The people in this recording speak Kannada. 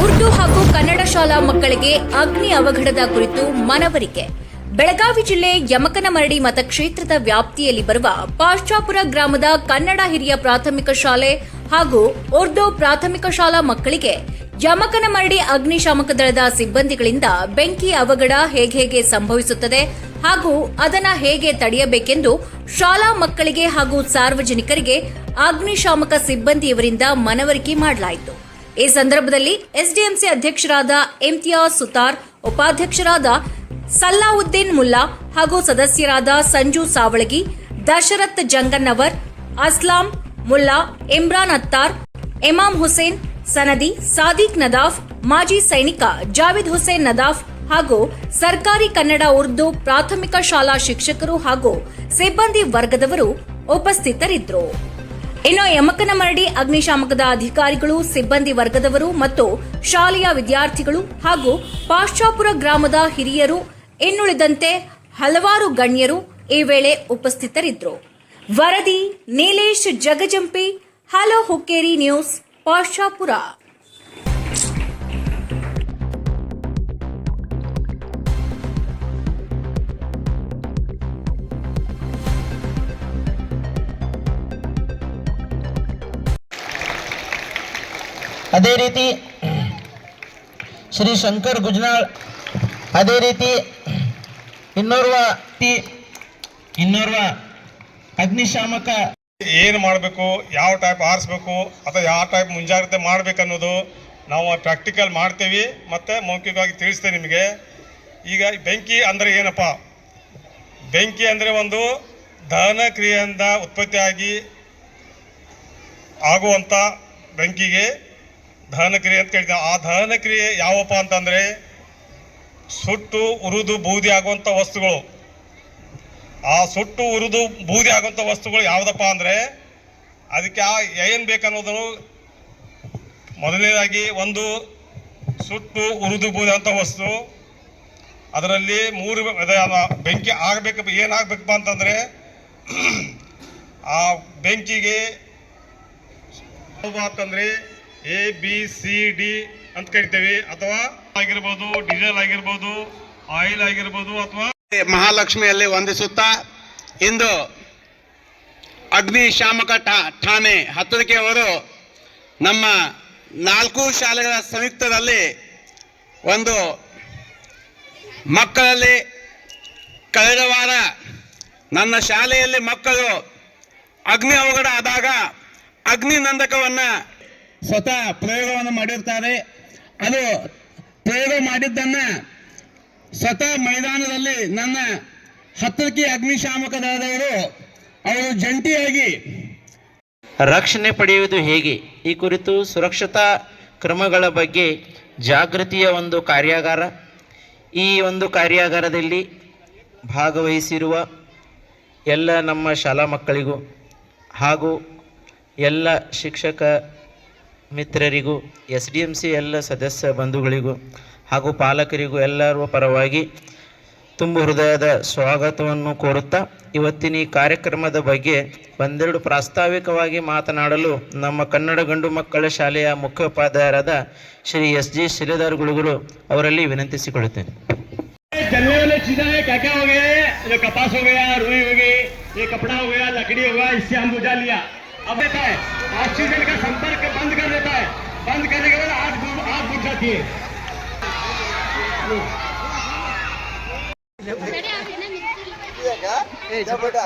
ಉರ್ದು ಹಾಗೂ ಕನ್ನಡ ಶಾಲಾ ಮಕ್ಕಳಿಗೆ ಅಗ್ನಿ ಅವಘಡದ ಕುರಿತು ಮನವರಿಕೆ. ಬೆಳಗಾವಿ ಜಿಲ್ಲೆ ಯಮಕನಮರಡಿ ಮತಕ್ಷೇತ್ರದ ವ್ಯಾಪ್ತಿಯಲ್ಲಿ ಬರುವ ಪಾಶ್ಚಾಪುರ ಗ್ರಾಮದ ಕನ್ನಡ ಹಿರಿಯ ಪ್ರಾಥಮಿಕ ಶಾಲೆ ಹಾಗೂ ಉರ್ದು ಪ್ರಾಥಮಿಕ ಶಾಲಾ ಮಕ್ಕಳಿಗೆ ಯಮಕನಮರಡಿ ಅಗ್ನಿಶಾಮಕ ದಳದ ಸಿಬ್ಬಂದಿಗಳಿಂದ ಬೆಂಕಿ ಅವಘಡ ಹೇಗೆ ಸಂಭವಿಸುತ್ತದೆ ಹಾಗೂ ಅದನ್ನು ಹೇಗೆ ತಡೆಯಬೇಕೆಂದು ಶಾಲಾ ಮಕ್ಕಳಿಗೆ ಹಾಗೂ ಸಾರ್ವಜನಿಕರಿಗೆ ಅಗ್ನಿಶಾಮಕ ಸಿಬ್ಬಂದಿಯವರಿಂದ ಮನವರಿಕೆ ಮಾಡಲಾಯಿತು. ಈ ಸಂದರ್ಭದಲ್ಲಿ ಎಸ್ಡಿಎಂಸಿ ಅಧ್ಯಕ್ಷರಾದ ಇಮ್ತಿಯಾಜ್ ಸುತಾರ್, ಉಪಾಧ್ಯಕ್ಷರಾದ ಸಲಾವುದ್ದೀನ್ ಮುಲ್ಲಾ ಹಾಗೂ ಸದಸ್ಯರಾದ ಸಂಜು ಸಾವಳಗಿ, ದಶರಥ್ ಜಂಗನ್ನವರ್, ಅಸ್ಲಾಂ ಮುಲ್ಲಾ, ಇಮ್ರಾನ್ ಅತ್ತಾರ್, ಇಮಾಮ್ ಹುಸೇನ್ ಸನದಿ, ಸಾದಿಕ್ ನದಾಫ್, ಮಾಜಿ ಸೈನಿಕ ಜಾವೇದ್ ಹುಸೇನ್ ನದಾಫ್ ಹಾಗೂ ಸರ್ಕಾರಿ ಕನ್ನಡ ಉರ್ದು ಪ್ರಾಥಮಿಕ ಶಾಲಾ ಶಿಕ್ಷಕರು ಹಾಗೂ ಸಿಬ್ಬಂದಿ ವರ್ಗದವರು ಉಪಸ್ಥಿತರಿದ್ದರು. ಇನ್ನು ಯಮಕನಮರಡಿ ಅಗ್ನಿಶಾಮಕದ ಅಧಿಕಾರಿಗಳು, ಸಿಬ್ಬಂದಿ ವರ್ಗದವರು ಮತ್ತು ಶಾಲೆಯ ವಿದ್ಯಾರ್ಥಿಗಳು ಹಾಗೂ ಪಾಶ್ಚಾಪುರ ಗ್ರಾಮದ ಹಿರಿಯರು ಇನ್ನುಳಿದಂತೆ ಹಲವಾರು ಗಣ್ಯರು ಈ ವೇಳೆ ಉಪಸ್ಥಿತರಿದ್ದರು. ವರದಿ ನೀಲೇಶ್ ಜಗಜಂಪಿ, ಹಲೋ ಹುಕ್ಕೇರಿ ನ್ಯೂಸ್, ಪಾಶ್ಚಾಪುರ. ಅದೇ ರೀತಿ ಶ್ರೀ ಶಂಕರ್ ಗುಜ್ನಾಳ್, ಅದೇ ರೀತಿ ಇನ್ನೋರ್ವ ಅಗ್ನಿಶಾಮಕ ಏನು ಮಾಡಬೇಕು, ಯಾವ ಟೈಪ್ ಆರಿಸ್ಬೇಕು ಅಥವಾ ಯಾವ ಟೈಪ್ ಮುಂಜಾಗ್ರತೆ ಮಾಡಬೇಕನ್ನೋದು ನಾವು ಪ್ರಾಕ್ಟಿಕಲ್ ಮಾಡ್ತೀವಿ ಮತ್ತು ಮೌಖಿಕವಾಗಿ ತಿಳಿಸ್ತೇವೆ ನಿಮಗೆ. ಈಗ ಬೆಂಕಿ ಅಂದರೆ ಏನಪ್ಪ? ಬೆಂಕಿ ಅಂದರೆ ಒಂದು ದಹನ ಕ್ರಿಯೆಯಿಂದ ಉತ್ಪತ್ತಿಯಾಗಿ ಆಗುವಂಥ ಬೆಂಕಿಗೆ ದಹನ ಕ್ರಿಯೆ ಅಂತ ಕೇಳ್ತೀವಿ. ಆ ದಹನ ಕ್ರಿಯೆ ಯಾವಪ್ಪ ಅಂತಂದರೆ ಸುಟ್ಟು ಉರಿದು ಬೂದಿ ಆಗುವಂಥ ವಸ್ತುಗಳು. ಆ ಸುಟ್ಟು ಉರಿದು ಬೂದಿ ಆಗುವಂಥ ವಸ್ತುಗಳು ಯಾವುದಪ್ಪ ಅಂದರೆ ಅದಕ್ಕೆ ಏನು ಬೇಕನ್ನೋದನ್ನು ಮೊದಲನೇದಾಗಿ ಒಂದು ಸುಟ್ಟು ಉರಿದು ಬೂದಿ ಅಂತ ವಸ್ತು, ಅದರಲ್ಲಿ ಮೂರು ಬೆಂಕಿ ಆಗಬೇಕಪ್ಪ. ಏನಾಗಬೇಕಪ್ಪ ಅಂತಂದರೆ ಆ ಬೆಂಕಿಗೆ ಅಂತಂದರೆ ABCD ಅಂತ ಕರಿತೇವೆ. ಅಥವಾ ಆಗಿರ್ಬೋದು, ಡೀಸೆಲ್ ಆಗಿರ್ಬೋದು, ಆಯಿಲ್ ಆಗಿರ್ಬೋದು, ಅಥವಾ ಮಹಾಲಕ್ಷ್ಮಿಯಲ್ಲಿ ವಂದಿಸುತ್ತಾ ಇಂದು ಅಗ್ನಿಶಾಮಕ ಠಾಣೆ ಹತ್ತದಕ್ಕೆ ಅವರು ನಮ್ಮ 4 ಶಾಲೆಗಳ ಸಂಯುಕ್ತದಲ್ಲಿ ಒಂದು ಮಕ್ಕಳಲ್ಲಿ ಕಳೆದ ವಾರ ನನ್ನ ಶಾಲೆಯಲ್ಲಿ ಮಕ್ಕಳು ಅಗ್ನಿ ಅವಘಡ ಆದಾಗ ಅಗ್ನಿ ನಂದಕವನ್ನು ಸ್ವತಃ ಪ್ರಯೋಗವನ್ನು ಮಾಡಿರ್ತಾರೆ. ಅದು ಪ್ರಯೋಗ ಮಾಡಿದ್ದನ್ನು ಸ್ವತಃ ಮೈದಾನದಲ್ಲಿ ನನ್ನ ಹತ್ತಕ್ಕೆ ಅಗ್ನಿಶಾಮಕ ದಳದವರು ಅವರು ಜಂಟಿಯಾಗಿ ರಕ್ಷಣೆ ಪಡೆಯುವುದು ಹೇಗೆ, ಈ ಕುರಿತು ಸುರಕ್ಷತಾ ಕ್ರಮಗಳ ಬಗ್ಗೆ ಜಾಗೃತಿಯ ಒಂದು ಕಾರ್ಯಾಗಾರ. ಈ ಒಂದು ಕಾರ್ಯಾಗಾರದಲ್ಲಿ ಭಾಗವಹಿಸಿರುವ ಎಲ್ಲ ನಮ್ಮ ಶಾಲಾ ಮಕ್ಕಳಿಗೂ ಹಾಗೂ ಎಲ್ಲ ಶಿಕ್ಷಕ ಮಿತ್ರರಿಗೂ, SDMC ಎಲ್ಲ ಸದಸ್ಯ ಬಂಧುಗಳಿಗೂ ಹಾಗೂ ಪಾಲಕರಿಗೂ ಎಲ್ಲರ ಪರವಾಗಿ ತುಂಬ ಹೃದಯದ ಸ್ವಾಗತವನ್ನು ಕೋರುತ್ತಾ ಇವತ್ತಿನ ಈ ಕಾರ್ಯಕ್ರಮದ ಬಗ್ಗೆ ಒಂದೆರಡು ಪ್ರಾಸ್ತಾವಿಕವಾಗಿ ಮಾತನಾಡಲು ನಮ್ಮ ಕನ್ನಡ ಗಂಡು ಮಕ್ಕಳ ಶಾಲೆಯ ಮುಖ್ಯೋಪಾಧ್ಯಾಯರಾದ ಶ್ರೀ SG ಶಿಲೆದಾರ್ ಗುಳುಗುರು ಅವರಲ್ಲಿ ವಿನಂತಿಸಿಕೊಳ್ಳುತ್ತೇನೆ. जलने वाले चीजें क्या क्या हो गए? ये कपास हो गया, रुई हो गई, ये कपड़ा हो गया, लकड़ी हो गया, इससे हम बुझा लिया. अब देता है ऑक्सीजन का संपर्क बंद कर देता है. बंद करने के बाद आग बुझ जाती है. ऐसा बोला